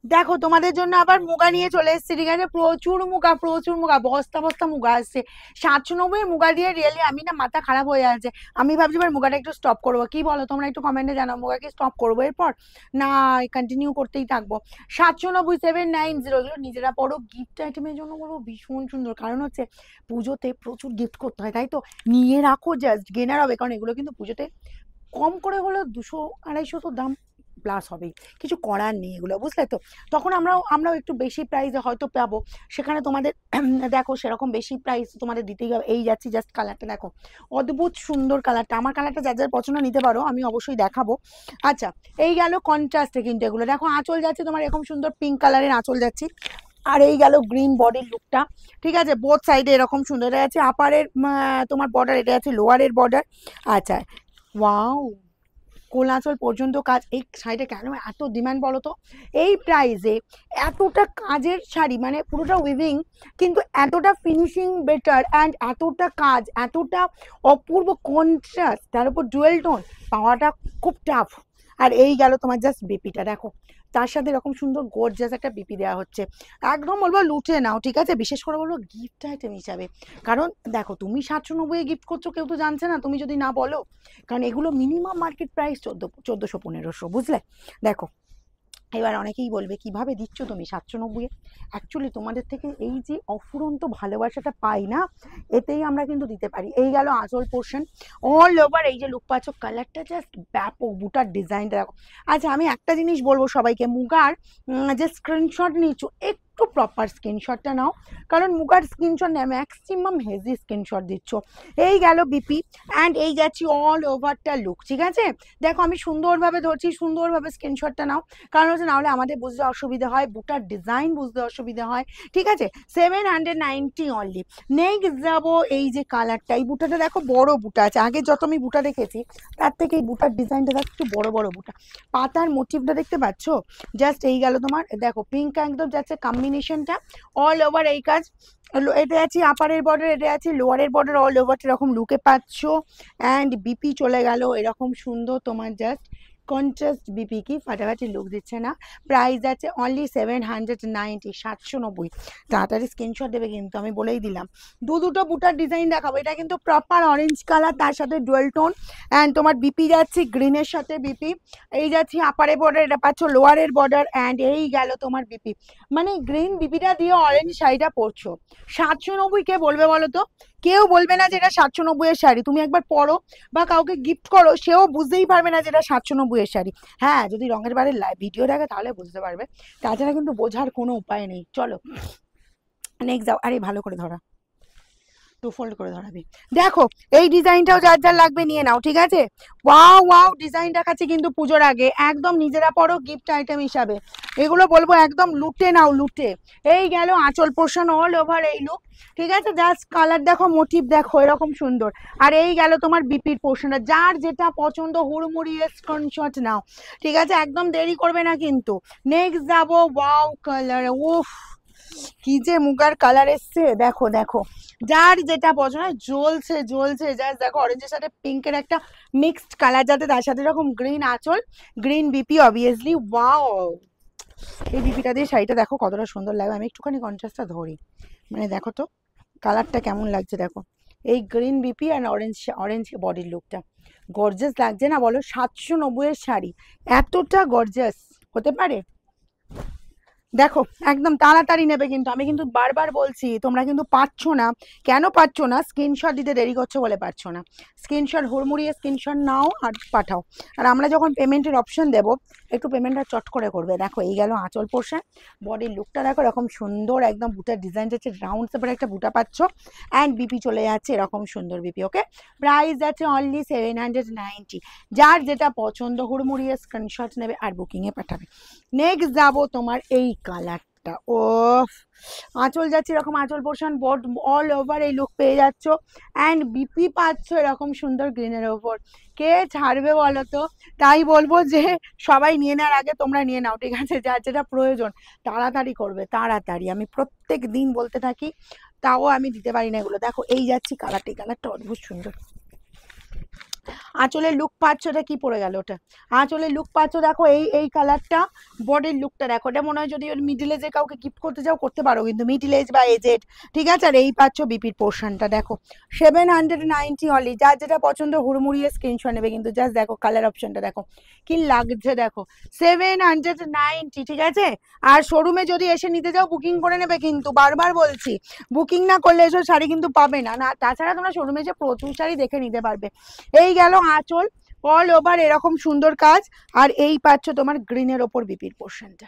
দেখো তোমাদের জন্য আবার মুগা নিয়ে চলে এসেছি, ঠিক আছে? প্রচুর মুগা, প্রচুর মুগা, বস্তা বস্তা মুগা আসছে। 790 মুগা দিয়ে রিয়েলি আমি না মাথা খারাপ হয়ে আছে। আমি ভাবছি এবার মুগাটা একটু স্টপ করবো, কি বলো তোমরা? একটু কমেন্টে জানাও, মুগা কি স্টপ করবো এরপর, না কন্টিনিউ করতেই থাকবো? 790 790, এগুলো নিজেরা পড়ো, গিফট আইটেমের জন্য বলবো ভীষণ সুন্দর। কারণ হচ্ছে পুজোতে প্রচুর গিফট করতে হয়, তাই তো নিয়ে রাখো, জাস্ট গেনার হবে। কারণ এগুলো কিন্তু পুজোতে কম করে হলেও 200 250 তো দাম প্লাস হবেই, কিছু করার নেই এগুলো, বুঝলে তো? তখন আমরাও একটু বেশি প্রাইসে হয়তো পাবো, সেখানে তোমাদের দেখো সেরকম বেশি প্রাইস তোমাদের দিতেই হবে। এই যাচ্ছি, জাস্ট কালারটা দেখো, অদ্ভুত সুন্দর কালারটা। আমার কালারটা যার যার পছন্দ নিতে পারো, আমি অবশ্যই দেখাবো। আচ্ছা, এই গেল কন্ট্রাস্টে, কিন্তু এগুলো দেখো আঁচল যাচ্ছে তোমার এরকম সুন্দর পিঙ্ক কালারের আঁচল যাচ্ছি। আর এই গেল গ্রিন বডির লুকটা, ঠিক আছে? বোথ সাইডে এরকম সুন্দর, এটা আছে আপারের তোমার বর্ডার, এটা আছে লোয়ারের বর্ডার। আচ্ছা, ওয়াও, কোলাচল পর্যন্ত কাজ। এই শাড়িটা কেন এত ডিমান্ড বলো তো? এই প্রাইসে এতটা কাজের শাড়ি, মানে পুরোটা উইভিং, কিন্তু এতটা ফিনিশিং বেটার, অ্যান্ড এতটা কাজ, এতটা অপূর্ব কন্ট্রাস্ট, তার উপর ডুয়েল টোন পাওয়াটা খুব টাফ। আর এই গেল তোমার জাস্ট বিপিটা দেখো, তার সাথে এরকম সুন্দর গর্জিয়াস একটা বিপি দেওয়া হচ্ছে। একদম বলবো লুটে নাও, ঠিক আছে? বিশেষ করে বলবো গিফট আইটেম হিসাবে। কারণ দেখো তুমি 790 গিফট করছো, কেউ তো জানছে না তুমি যদি না বলো। কারণ এগুলো মিনিমাম মার্কেট প্রাইস 1400 1500, বুঝলে? দেখো, এবার অনেকেই বলবে কিভাবে দিচ্ছ তুমি 790-এ? অ্যাকচুয়ালি তোমাদের থেকে এই যে অফুরন্ত ভালোবাসাটা পাই না, এতেই আমরা কিন্তু দিতে পারি। এই গেল আঁচল পোর্শন, অল ওভার এই যে লুক পাচ্ছ, কালারটা জাস্ট ব্যাপক, বুটার ডিজাইনটা দেখো। আচ্ছা, আমি একটা জিনিস বলবো সবাইকে, মুগার যে স্ক্রিনশট নিচ্ছ, একটু প্রপার স্ক্রিনশটটা নাও। কারণ মুগার স্ক্রিনশট নেয় ম্যাক্সিমাম হেভি স্ক্রিনশট দিচ্ছ। এই গেল বিপি, অ্যান্ড এই যাচ্ছি অল ওভারটা লুক, ঠিক আছে? দেখো আমি সুন্দরভাবে ধরছি, সুন্দরভাবে স্ক্রিনশটটা নাও। কারণ হচ্ছে নাহলে আমাদের বুঝতে অসুবিধা হয়, বুটার ডিজাইন বুঝতে অসুবিধা হয়, ঠিক আছে? 790 অনলি। নেক্সট যাবো, এই যে কালারটা, এই বুটাটা দেখো বড় বুটা আছে, আগে যত আমি বুটা দেখেছি তার থেকে এই বুটার ডিজাইনটা দেখো একটু বড় বড় বুটা, পাতার মোটিভটা দেখতে পাচ্ছ? জাস্ট এই গেল তোমার দেখো পিঙ্ক একদম যাচ্ছে কম্বিনেশনটা, অল ওভার এই কাজ। এটা আছে আপারের বর্ডার, এটা আছে লোয়ারের বর্ডার, অল ওভার এরকম লুকে পাচ্ছ। অ্যান্ড বিপি চলে গেল এরকম সুন্দর তোমার জাস্ট কন্ট্রাস্ট বিপি, কি ফাটাফাটি লুক দিচ্ছে না? প্রাইস আছে অনলি 790, 790। তাড়াতাড়ি স্ক্রিনশট দেবে কিন্তু, আমি বলেই দিলাম। দুটো বুটার ডিজাইন দেখাবো, এটা কিন্তু প্রপার অরেঞ্জ কালার, তার সাথে ডুয়েল টোন। অ্যান্ড তোমার বিপি যাচ্ছে গ্রিনের সাথে বিপি, এই যাচ্ছে আপারের বর্ডার, এটা পাচ্ছ লোয়ারের বর্ডার। অ্যান্ড এই গেল তোমার বিপি, মানে গ্রিন বিপিটা দিয়ে অরেঞ্জ শাড়িটা পরছো। 790 কে বলবে বলো তো? কেউ বলবে না যে এটা 790 এর শাড়ি। তুমি একবার পরো বা কাউকে গিফট করো, সেও বুঝতেই পারবে না যে এটা 790 এর শাড়ি। হ্যাঁ, যদি রঙের বারের ভিডিও দেখে তাহলে বুঝতে পারবে, তাছাড়া কিন্তু বোঝার কোনো উপায় নেই। চলো নেক্সট যাও। আরে ভালো করে ধরা, টু ফোল্ড করে ধরাবি। দেখো এই ডিজাইনটাও যার যার লাগবে নিয়ে নাও, ঠিক আছে? ওয়াও ওয়াও, ডিজাইন দেখাচ্ছে কিন্তু পুজোর আগে, একদম নিজেরা পড়ো গিফট আইটেম হিসাবে। এগুলো বলবো একদম লুটে নাও, লুটে। এই গেল আঁচল পোর্শন, অল ওভার এই লুক, ঠিক আছে? জাস্ট কালার দেখো, মোটিভ দেখো এরকম সুন্দর। আর এই গেল তোমার বিপির পোর্শনটা, যার যেটা পছন্দ হুড়মুড়িয়ে স্ক্রিনশট নাও, ঠিক আছে? একদম দেরি করবে না কিন্তু। নেক্সট যাবো, ওয়াও কালার, উফ কি যে মুগার কালার এসছে, দেখো দেখো, যার যেটা পছন্দ হয়, জ্বলছে জ্বলছে। জাস্ট দেখো অরেঞ্জের সাথে পিঙ্কের একটা মিক্সড কালার, যাতে তার সাথে এরকম গ্রিন আঁচল, গ্রিন বিপি অবভিয়াসলি। ওয়াও, এই বিপিটা দিয়ে শাড়িটা দেখো কতটা সুন্দর লাগবে। আমি একটুখানি কন্ট্রাস্টটা ধরি, মানে দেখো তো কালারটা কেমন লাগছে, দেখো এই গ্রিন বিপি আর অরেঞ্জ অরেঞ্জ বডির লুকটা, গর্জাস লাগছে না বলো? 790 এর শাড়ি এতটা গর্জাস হতে পারে? দেখো একদম তাড়াতাড়ি নেবে কিন্তু, আমি কিন্তু বারবার বলছি, তোমরা কিন্তু পাচ্ছ না। কেন পাচ্ছ না? স্ক্রিনশট দিতে দেরি করছো বলে পাচ্ছ না। স্ক্রিনশট হুড়মুড়িয়ে স্ক্রিনশট নাও আর পাঠাও। আর আমরা যখন পেমেন্টের অপশন দেবো, একটু পেমেন্টটা চট করে করবে। দেখো এই গেল আঁচল পোর্শন, বডির লুকটা দেখো এরকম সুন্দর, একদম বুটার ডিজাইন যাচ্ছে, রাউন্ড সেপারে একটা বুটা পাচ্ছ। অ্যান্ড বিপি চলে যাচ্ছে এরকম সুন্দর বিপি, ওকে? প্রাইস আছে অনলি 790। যার যেটা পছন্দ হুড়মুড়িয়ে স্ক্রিনশট নেবে আর বুকিংয়ে পাঠাবে। নেক্সট যাবো তোমার এই কালারটা, ও আঁচল যাচ্ছে এরকম আঁচল পোর্শন, বড অল ওভার এই লুক পেয়ে যাচ্ছ। অ্যান্ড বিপি পাচ্ছ এরকম সুন্দর গ্রিনের ওপর। কে ছাড়বে বলো তো? তাই বলবো যে সবাই নিয়ে নেওয়ার আগে তোমরা নিয়ে নাও, ঠিক আছে? যার যেটা প্রয়োজন তাড়াতাড়ি করবে, তাড়াতাড়ি। আমি প্রত্যেক দিন বলতে থাকি, তাও আমি দিতে পারি না এগুলো। দেখো এই যাচ্ছি কালারটা, এই কালারটা অদ্ভুত সুন্দর, আঁচলের লুক পাচ্ছ, ওটা কি পড়ে গেল ওটা, আঁচলের লুক পাচ্ছ দেখো, এই কালারটা, বডির লুকটা দেখো, এটা মনে হয় যদি ওর মিডিল এজে কাউকে গিফট করতে চাও করতে পারো, কিন্তু মিডিল এজ বা এজেড, ঠিক আছে। আর এই পাচ্ছ বিপির পোর্শনটা দেখো, 790 অনলি। যার যেটা পছন্দ হুড়মুড়িয়ে স্ক্রিনশট নেবে, কিন্তু জাস্ট দেখো কালার অপশনটা দেখো কি লাগছে দেখো, 790, ঠিক আছে। আর শোরুমে যদি এসে নিতে যাও বুকিং করে নেবে, কিন্তু বারবার বলছি বুকিং না করলে এসব শাড়ি কিন্তু পাবে না। না তাছাড়া তোমরা শোরুমে এসে প্রচুর শাড়ি দেখে নিতে পারবে। এই গেল আঁচল, অল ওভার এরকম সুন্দর কাজ। আর এই পাচ্ছ তোমার গ্রিনের ওপর বিপির পোর্শনটা।